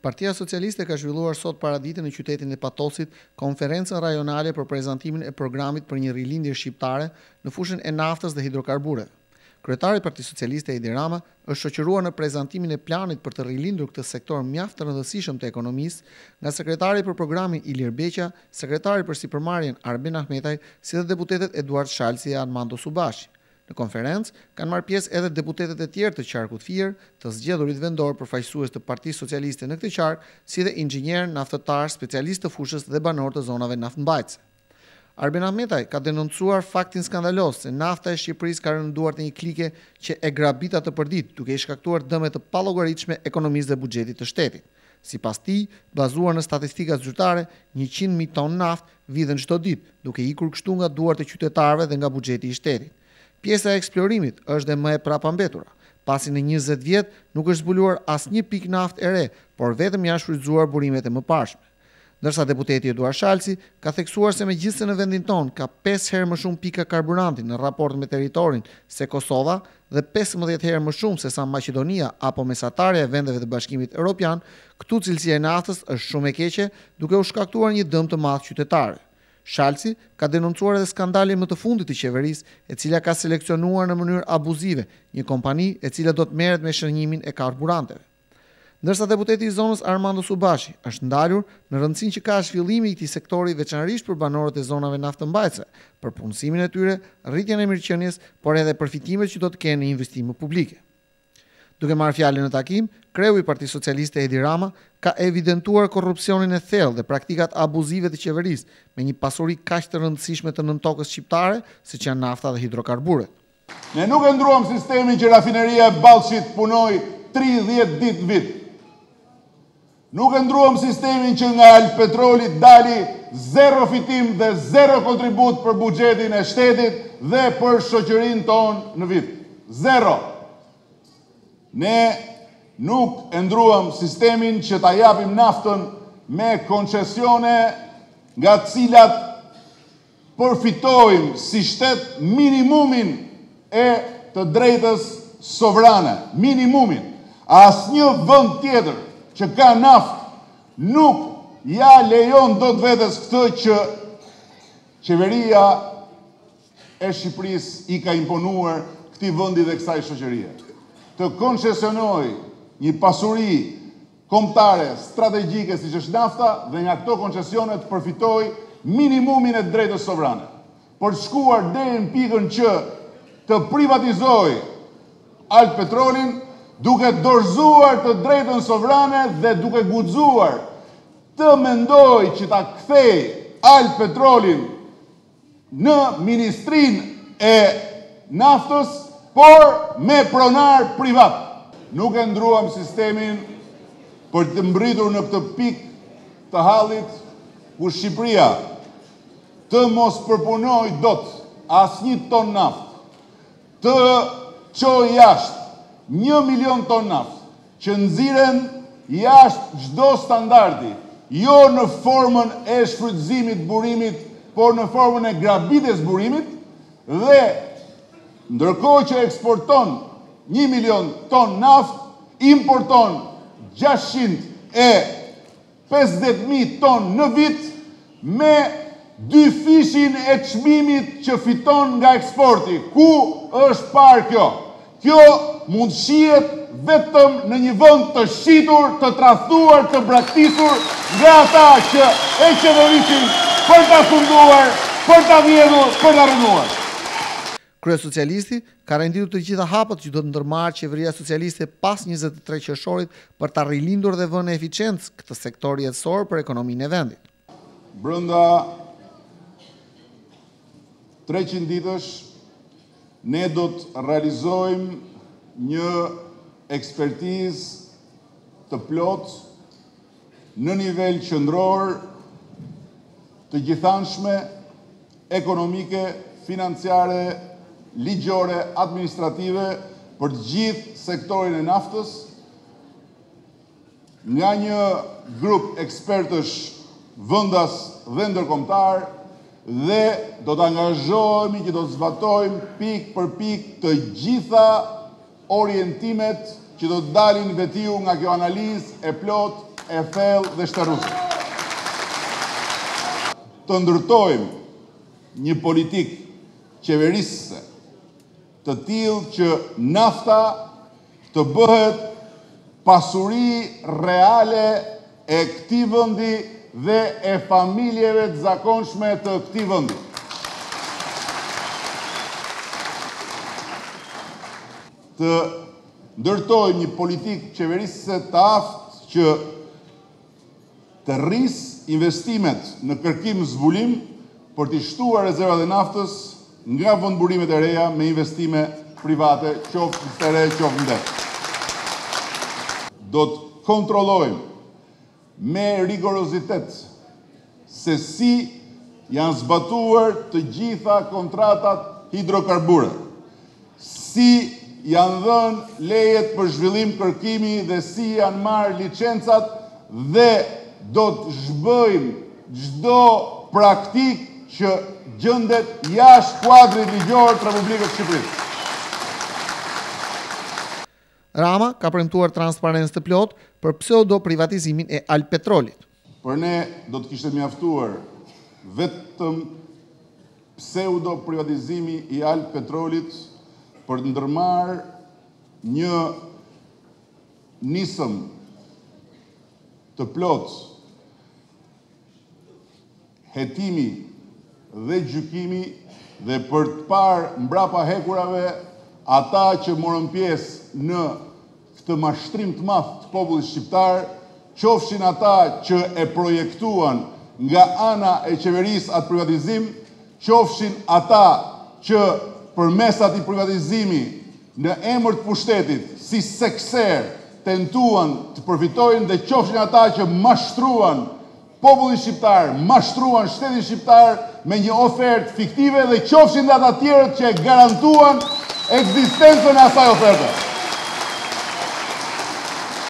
Partia Socialiste ka zhvilluar sot paraditën në qytetin e Patosit konferencën rajonale për prezantimin e programit për një rilindje shqiptare në fushën e naftës dhe hidrokarbureve. Kryetari i Partisë Socialiste Edi Rama është shoqëruar në prezantimin e planit për të rilindur këtë sektor mjaft të rëndësishëm të ekonomisë nga sekretari për programin Ilir Beqa, sekretari për sipërmarrjen Arben Ahmetaj, si dhe deputetët Eduard Shalsi dhe Armando Subashi. Në konferencë kanë marrë pjesë edhe deputetët e tjerë të qarkut fier, të zgjedhurit vendor përfaqësues të Partisë Socialiste në këtë qark, si dhe inxhinierë, naftëtar, specialistë të fushës dhe banorë të zonave naftëmbajtëse. Arben Ahmetaj ka denoncuar faktin skandalos se nafta e Shqipërisë ka rënduar te një klike që e grabita të përdit, duke i shkaktuar dëme të pallogaritshme ekonomisë dhe buxhetit të shtetit. Sipas tij, bazuar në statistika zyrtare, 100.000 ton naftë vidhen çdo ditë, duke ikur kështu nga duart e qytetarëve dhe nga buxheti i shtetit. Pjesa e eksplorimit është dhe më e prapambetura, pasi në 20 vjet nuk është zbuluar asnjë pikë naftë e re, por vetëm janë shfrytzuar burimet e mëparshme. Ndërsa deputeti Eduard Shalsi ka theksuar se megjithëse në vendin ton ka 5 herë më shumë pika karburanti në raport me territorin se Kosova dhe 15 herë më shumë se sa Maqedonia apo mesatarja e vendeve të Bashkimit Evropian, këtu cilësia e naftës është shumë e keqe, duke u shkaktuar një dëm të madh qytetarëve. Shalsi ka denoncuar edhe skandalin më të fundit të qeverisë, e cila ka seleksionuar në mënyrë abuzive një kompani e cila do të merret me shënjimin e karburanteve. Ndërsa deputeti i zonës Armando Subashi është ndalur në rëndësinë që ka zhvillimi i këtij sektori veçanërisht për banorët e zonave naftëmbajtëse, për punësimin e tyre, rritjen e mirëqenies, por edhe përfitimet që do të kenë në investime publike. Duke marrë fjalën në takim, kreu i Partisë Socialiste Edi Rama ka evidentuar korrupsionin e thellë dhe praktikat abuzive të qeverisë me një pasuri kaq të rëndësishme të nëntokës shqiptare, siç janë nafta dhe hidrokarburet. Ne nuk e ndruam sistemin që rafineria e Ballshit punoi 30 ditë në vit. Nuk e ndruam sistemin që nga Alpetroli dali 0 fitim dhe 0 kontribut për buxhetin e shtetit dhe për shoqërinë tonë në vit. 0. Ne nuk e ndruam sistemin që ta japim naftën me koncesione nga cilat përfitojmë si shtet minimumin e të drejtës sovrane. Minimumin. Asnjë vend tjetër që ka naftë nuk ja lejon dot vetes këtë që qeveria e Shqipërisë i ka imponuar këtij vendi dhe kësaj shoqërie. Të koncesionoj një pasuri kombëtare strategjike siç është nafta dhe nga këto koncesione të përfitoj minimumin e drejtës sovrane. Për të shkuar deri në pikën që të privatizoj Alpetrolin, duke dorëzuar të drejtën sovrane dhe duke guxuar të mendoj që ta kthej Alpetrolin në Ministrinë e Naftës, por me pronar privat. Nuk e ndruam sistemin për të mbritur në këtë pikë të hallit ku Shqipëria të mos përpunoj dot asnjë ton naftë, të çojë jashtë 1 milion ton naftë që nxiren jashtë çdo standardi, jo në formën e shfrytëzimit burimit, por në formën e grabitjes burimit, dhe ndërkohë që eksporton 1 milion ton naftë, importon 650.000 ton në vit me 2 fishin e çmimit që fiton nga eksporti. Ku është parë kjo? Kjo mund shihet vetëm në një vend të shitur, të tradhtuar, të braktisur nga ata që e qeverisin për ta funduar, për ta vjedhur, për ta rënuar. Kryesocialisti ka renditur të gjitha hapët që do të ndërmarrë qeveria socialiste pas 23 qershorit për ta rilindur dhe vënë eficiencë këtë sektor jetësor për ekonominë e vendit. Brenda 300 ditësh ne do të realizojmë një ekspertizë të plotë në nivel qendror, të gjithanshme, ekonomike, financiare, ligjore, administrative për të gjithë sektorin e naftës, nga një grup ekspertësh vendas dhe ndërkombëtar, dhe do të angazhohemi që do të zbatojmë pikë për pikë të gjitha orientimet që do të dalin vetiu nga kjo analizë e plot e thellë dhe shtaruese. Të ndërtojmë një politikë qeverisëse të tillë që nafta të bëhet pasuri reale e këtij vendi dhe e familjeve të zakonshme të këtij vendi. Të ndërtojmë një politikë qeverisëse të aftë që të rrisë investimet në kërkim zbulim për të shtuar rezervat e naftës nga vendburimet e reja me investime private, qoftë të re, qoftë në det. Do të kontrollojmë me rigorozitet se si janë zbatuar të gjitha kontratat hidrokarbure, si janë dhënë lejet për zhvillim kërkimi dhe si janë marrë licencat dhe do të zhbëjmë çdo praktik që gjendet jashtë kuadrit ligjor të Republikës së Shqipërisë. Rama ka premtuar transparencë të plotë për pseudo privatizimin e Alpetrolit. Për ne do të kishte mjaftuar vetëm pseudo privatizimi i Alpetrolit për të ndërmarrë një nisëm të plotë hetimi dhe gjykimi dhe për të parë mbrapa hekurave ata që morën pjesë në këtë mashtrim të madh të popullit shqiptar, qofshin ata që e projektuan nga ana e qeverisë atë privatizim, qofshin ata që përmes atij privatizimi në emër të pushtetit si sekser tentuan të përfitojnë dhe qofshin ata që mashtruan popullin shqiptar, mashtruan shtetin shqiptar me një ofertë fiktive dhe qofshin dhe ata tjerët që garantuan ekzistencën e asaj oferte.